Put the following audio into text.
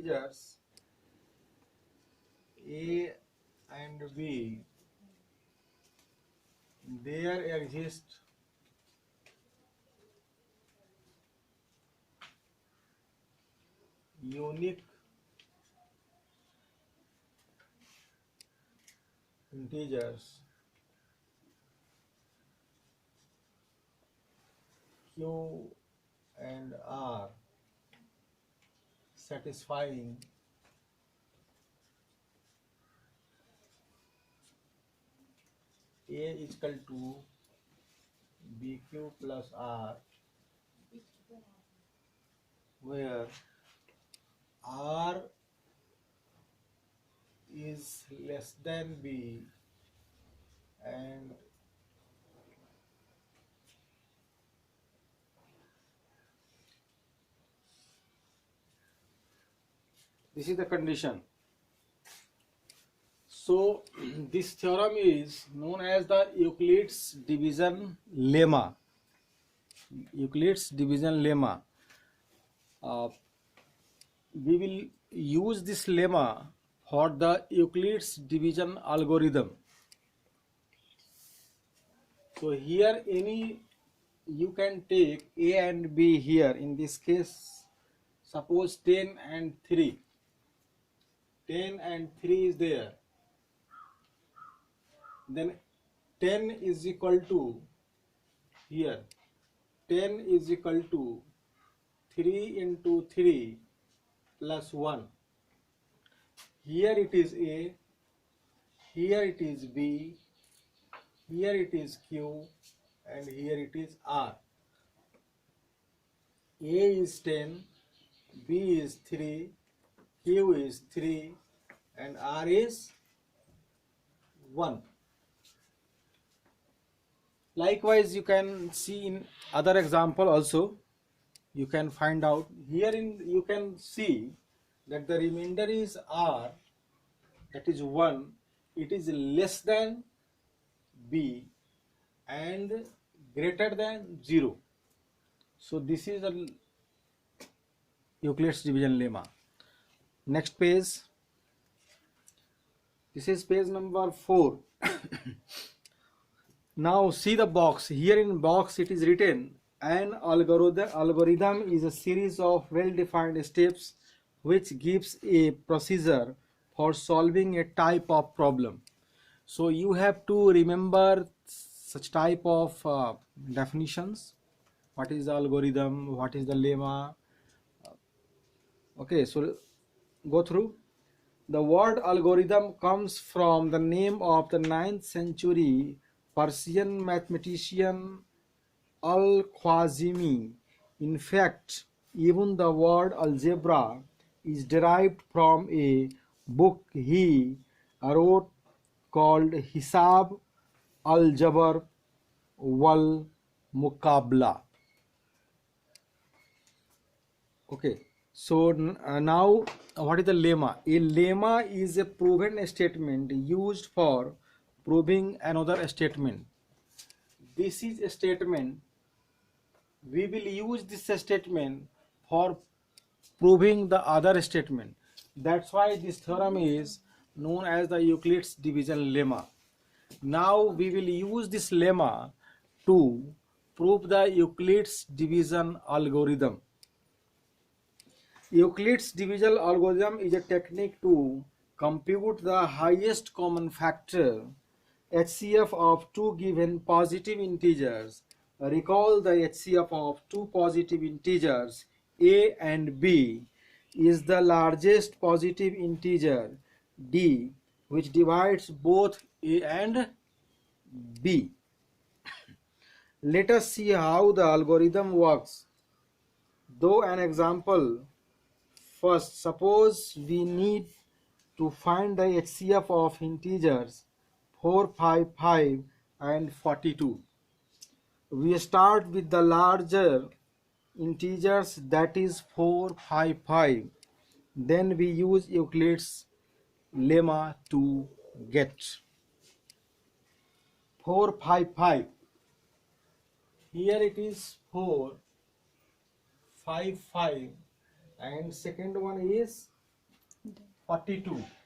integers a and b, there exist unique integers q and r satisfying a is equal to bq plus r, where r is less than b and this is the condition. So this theorem is known as the Euclid's division lemma. Euclid's division lemma. We will use this lemma for the Euclid's division algorithm. So here you can take a and b here. In this case, suppose 10 and 3. 10 and 3 is there. Then 10 is equal to, here 10 is equal to 3 into 3 plus 1. Here it is a, here it is b, here it is q, and here it is r. A is 10, b is 3, q is 3, and r is 1. Likewise, you can see in other example also, you can find out. Herein you can see that the remainder is r, that is 1. It is less than b and greater than 0. So this is the Euclid's division lemma. Next page. This is page number 4. Now see the box. Here in box it is written, an algorithm is a series of well-defined steps which gives a procedure for solving a type of problem. So you have to remember such type of definitions. What is the algorithm? What is the lemma? Okay, so go through. The word algorithm comes from the name of the 9th century Persian mathematician Al-Khwarizmi. In fact, even the word algebra is derived from a book he wrote called Hisab al-Jabr wal Muqabla. Okay, so now what is the lemma? A lemma is a proven statement used for proving another statement. This is a statement. We will use this statement for proving the other statement. That's why this theorem is known as the Euclid's division lemma. Now we will use this lemma to prove the Euclid's division algorithm. Euclid's division algorithm is a technique to compute the highest common factor HCF of two given positive integers. Recall the HCF of two positive integers a and b is the largest positive integer d, which divides both a and b. Let us see how the algorithm works. Though an example first, suppose we need to find the HCF of integers 4, 5, 5 and 42. We start with the larger integers, that is 4, 5, 5. Then we use Euclid's lemma to get 4, 5, 5. Here it is 4, 5, 5, and second one is 42.